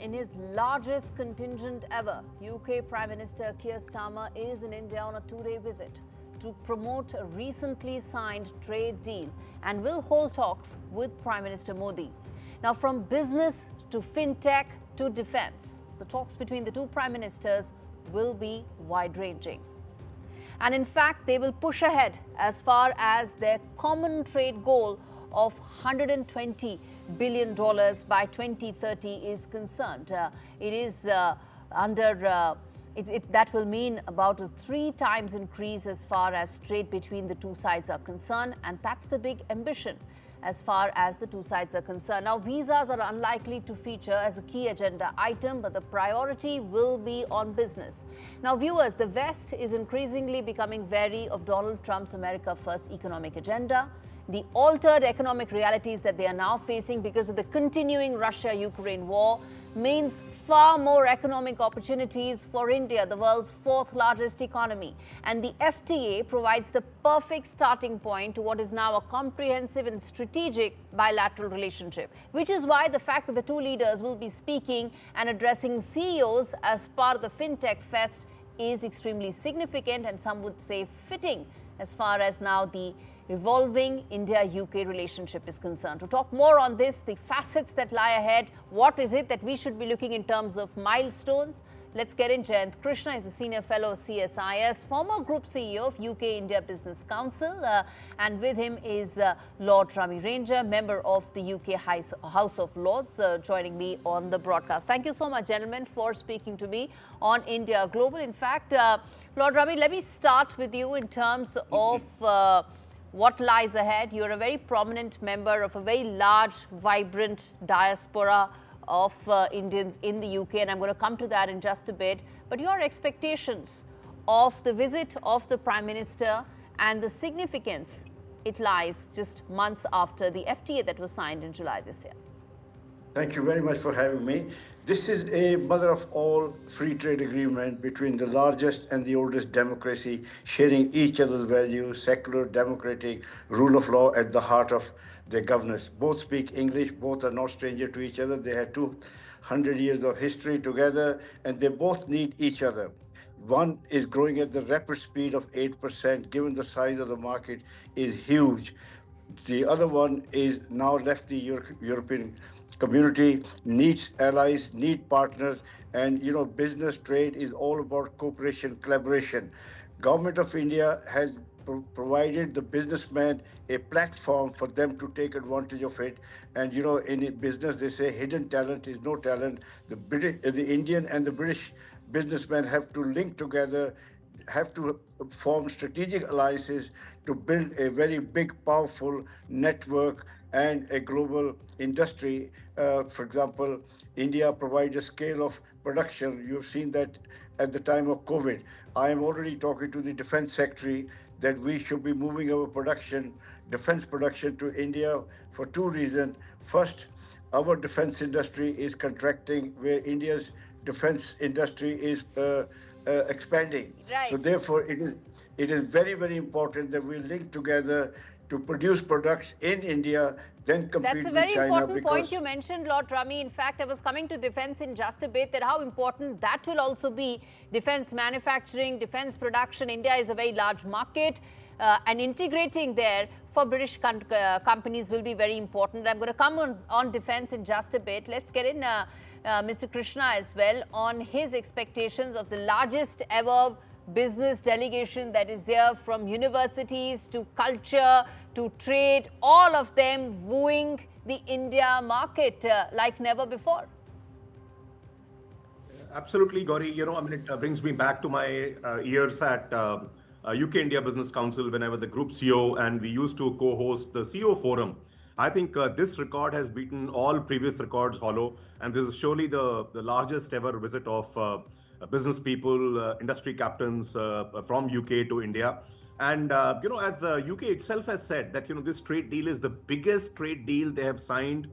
in his largest contingent ever, UK Prime Minister Keir Starmer is in India on a two-day visit to promote a recently signed trade deal and will hold talks with Prime Minister Modi. Now, from business to fintech to defense, the talks between the two prime ministers will be wide-ranging. And in fact, they will push ahead as far as their common trade goal of $120 billion by 2030 is concerned. That will mean about a 3 times increase as far as trade between the two sides are concerned, and that's the big ambition as far as the two sides are concerned. Now, visas are unlikely to feature as a key agenda item, but the priority will be on business. Now, viewers, the West is increasingly becoming wary of Donald Trump's America First economic agenda. The altered economic realities that they are now facing because of the continuing Russia-Ukraine war means far more economic opportunities for India, the world's 4th largest economy. And the FTA provides the perfect starting point to what is now a comprehensive and strategic bilateral relationship, which is why the fact that the two leaders will be speaking and addressing CEOs as part of the FinTech Fest is extremely significant, and some would say fitting as far as now the evolving India-UK relationship is concerned. To talk more on this, the facets that lie ahead, what is it that we should be looking in terms of milestones? Let's get in. Jayant Krishna is a senior fellow of CSIS, former group CEO of UK India Business Council, and with him is Lord Rami Ranger, member of the UK House of Lords, joining me on the broadcast. Thank you so much, gentlemen, for speaking to me on India Global. In fact, Lord Rami, let me start with you in terms of what lies ahead. You're a very prominent member of a very large, vibrant diaspora of Indians in the UK, and I'm going to come to that in just a bit. But your expectations of the visit of the Prime Minister and the significance it lies just months after the FTA that was signed in July this year. Thank you very much for having me. This is a mother of all free trade agreement between the largest and the oldest democracy, sharing each other's values, secular, democratic, rule of law at the heart of their governance. Both speak English, both are not stranger to each other. They have 200 years of history together, and they both need each other. One is growing at the rapid speed of 8%, given the size of the market is huge. The other one is now left the European community, needs allies, need partners, and business trade is all about cooperation, collaboration. Government of India has provided the businessman a platform for them to take advantage of it. And in business they say hidden talent is no talent. The Indian and the British businessmen have to link together, have to form strategic alliances to build a very big, powerful network and a global industry. For example, India provides a scale of production. You've seen that at the time of COVID. I am already talking to the Defense Secretary that we should be moving our production, defense production, to India for 2 reasons. First, our defense industry is contracting, where India's defense industry is expanding. Right. So therefore, it is very, very important that we link together to produce products in India, then compete with China. That's a very important point you mentioned, Lord Rami. In fact, I was coming to defense in just a bit, that how important that will also be. Defense manufacturing, defense production. India is a very large market, and integrating there for British companies will be very important. I'm going to come on defense in just a bit. Let's get in Mr. Krishna as well on his expectations of the largest ever business delegation that is there, from universities to culture to trade, all of them wooing the India market like never before. Absolutely, Gauri. It brings me back to my years at UK India Business Council when I was the group CEO, and we used to co-host the CEO Forum. I think this record has beaten all previous records hollow, and this is surely the largest ever visit of business people, industry captains from UK to India. And, as the UK itself has said that, this trade deal is the biggest trade deal they have signed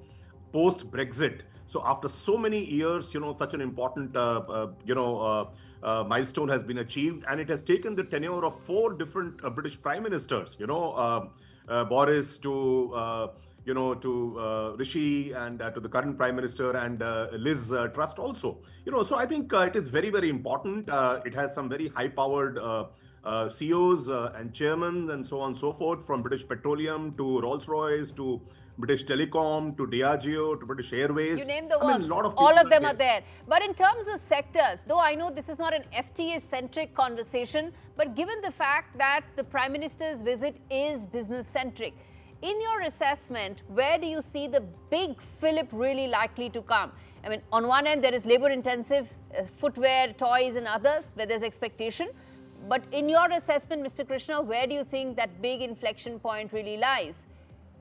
post-Brexit. So after so many years, such an important, milestone has been achieved, and it has taken the tenure of 4 different British prime ministers, Boris to to Rishi and to the current Prime Minister and Liz Trust also. So I think it is very, very important. It has some very high-powered CEOs and chairmen and so on and so forth, from British Petroleum to Rolls-Royce to British Telecom to Diageo to British Airways. You name the I mean, works. a lot of All people of them are there. But in terms of sectors, though I know this is not an FTA-centric conversation, but given the fact that the Prime Minister's visit is business-centric, in your assessment, where do you see the big fillip really likely to come? I mean, on one end, there is labor-intensive, footwear, toys and others, where there's expectation. But in your assessment, Mr. Krishna, where do you think that big inflection point really lies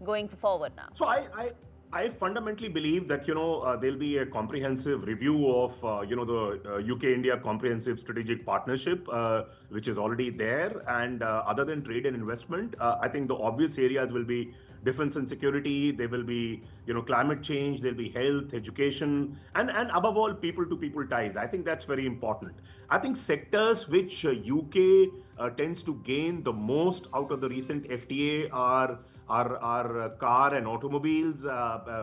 going forward now? So I fundamentally believe that, there'll be a comprehensive review of, the UK-India Comprehensive Strategic Partnership, which is already there. And other than trade and investment, I think the obvious areas will be defense and security. There will be, climate change. There'll be health, education, and above all, people-to-people ties. I think that's very important. I think sectors which UK tends to gain the most out of the recent FTA are car and automobiles,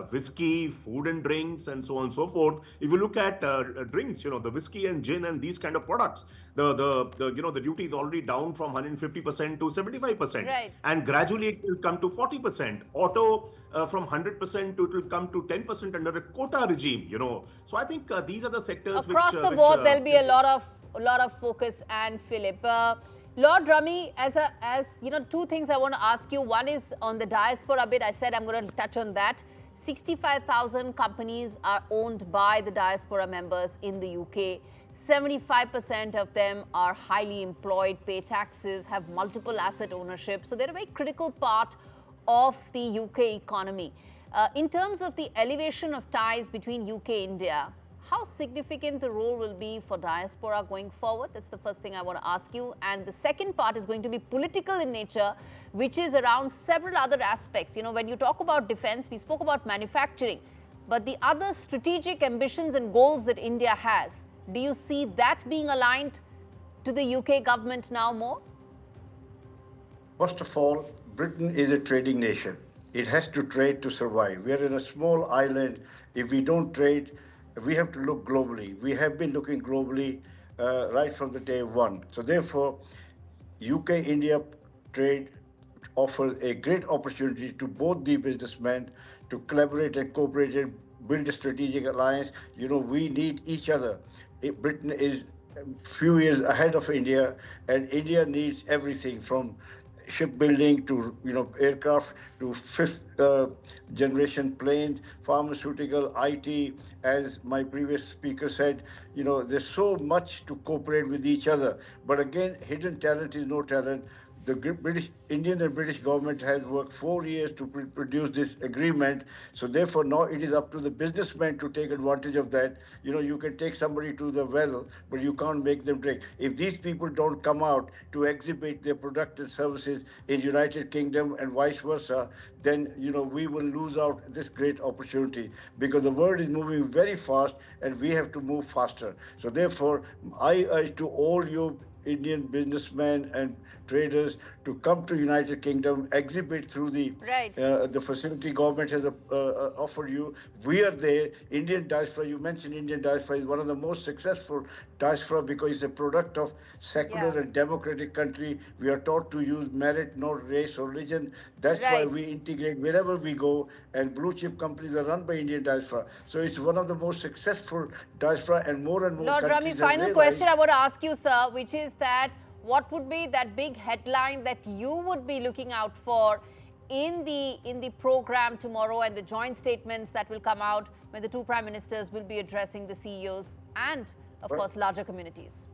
whiskey, food and drinks, and so on and so forth. If you look at drinks, the whiskey and gin and these kind of products, the duty is already down from 150% to 75%, right, and gradually it will come to 40%. Auto from 100% to it will come to 10% under a quota regime. So I think these are the sectors across the board. There'll be a lot of focus. And Philip, Lord Rummy, as two things I want to ask you. One is on the diaspora bit. I said I'm going to touch on that. 65,000 companies are owned by the diaspora members in the UK. 75% of them are highly employed, pay taxes, have multiple asset ownership. So they're a very critical part of the UK economy. In terms of the elevation of ties between UK-India, how significant the role will be for diaspora going forward? That's the first thing I want to ask you. And the second part is going to be political in nature, which is around several other aspects. When you talk about defense, we spoke about manufacturing, but the other strategic ambitions and goals that India has, do you see that being aligned to the UK government now more? First of all, Britain is a trading nation. It has to trade to survive. We are in a small island. If we don't trade, we have to look globally. We have been looking globally right from the day one. So therefore, UK-India trade offers a great opportunity to both the businessmen to collaborate and cooperate and build a strategic alliance. We need each other. Britain is a few years ahead of India, and India needs everything from shipbuilding to aircraft to fifth generation planes, pharmaceutical, IT. As my previous speaker said, there's so much to cooperate with each other. But again, hidden talent is no talent. The Indian and British government has worked 4 years to produce this agreement. So therefore, now it is up to the businessmen to take advantage of that. You can take somebody to the well, but you can't make them drink. If these people don't come out to exhibit their product and services in United Kingdom and vice versa, then, we will lose out this great opportunity, because the world is moving very fast and we have to move faster. So therefore, I urge to all you Indian businessmen and traders to come to United Kingdom, exhibit through the facility government has offered you. We are there. Indian diaspora, you mentioned Indian diaspora is one of the most successful diaspora because it's a product of secular and democratic country. We are taught to use merit, not race or religion. That's why we integrate wherever we go, and blue chip companies are run by Indian diaspora. So it's one of the most successful diaspora, and more Lord Rami, final question I want to ask you, sir, which is that what would be that big headline that you would be looking out for in the program tomorrow and the joint statements that will come out when the two prime ministers will be addressing the CEOs and, of course, larger communities?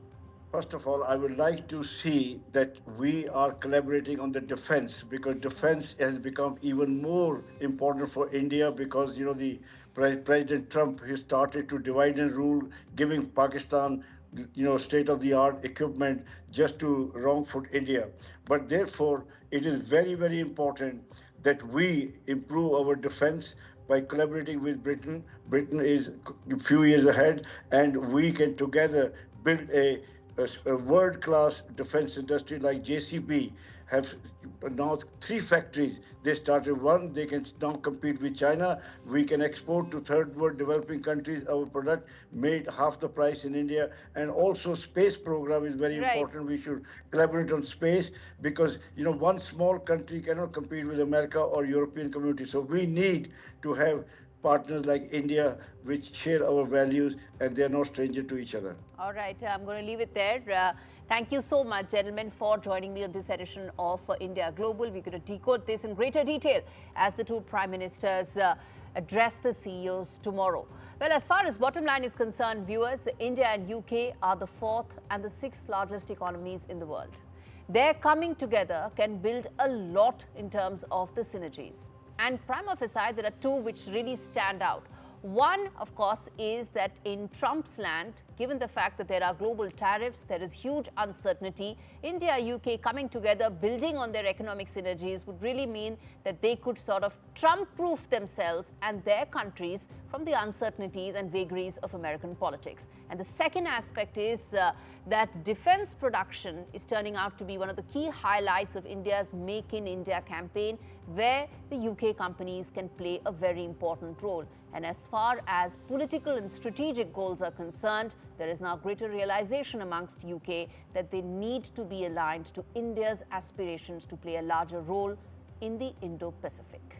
First of all, I would like to see that we are collaborating on the defense, because defense has become even more important for India, because, the President Trump has started to divide and rule, giving Pakistan state-of-the-art equipment just to wrong foot India. But therefore, it is very, very important that we improve our defense by collaborating with Britain. Britain is a few years ahead, and we can together build a world-class defense industry like JCB. have now 3 factories. They started one, they can now compete with China. We can export to third world developing countries our product made half the price in India. And also space program is very Right. important. We should collaborate on space because, one small country cannot compete with America or European community. So we need to have partners like India, which share our values, and they are no stranger to each other. All right, I'm going to leave it there. Thank you so much, gentlemen, for joining me on this edition of India Global. We're going to decode this in greater detail as the two prime ministers address the CEOs tomorrow. Well, as far as bottom line is concerned, viewers, India and UK are the 4th and the 6th largest economies in the world. Their coming together can build a lot in terms of the synergies. And prima facie, there are 2 which really stand out. One, of course, is that in Trump's land, given the fact that there are global tariffs, there is huge uncertainty. India, UK coming together, building on their economic synergies would really mean that they could sort of Trump-proof themselves and their countries from the uncertainties and vagaries of American politics. And the second aspect is that defense production is turning out to be one of the key highlights of India's Make in India campaign, where the UK companies can play a very important role. And as far as political and strategic goals are concerned, there is now greater realization amongst UK that they need to be aligned to India's aspirations to play a larger role in the Indo-Pacific.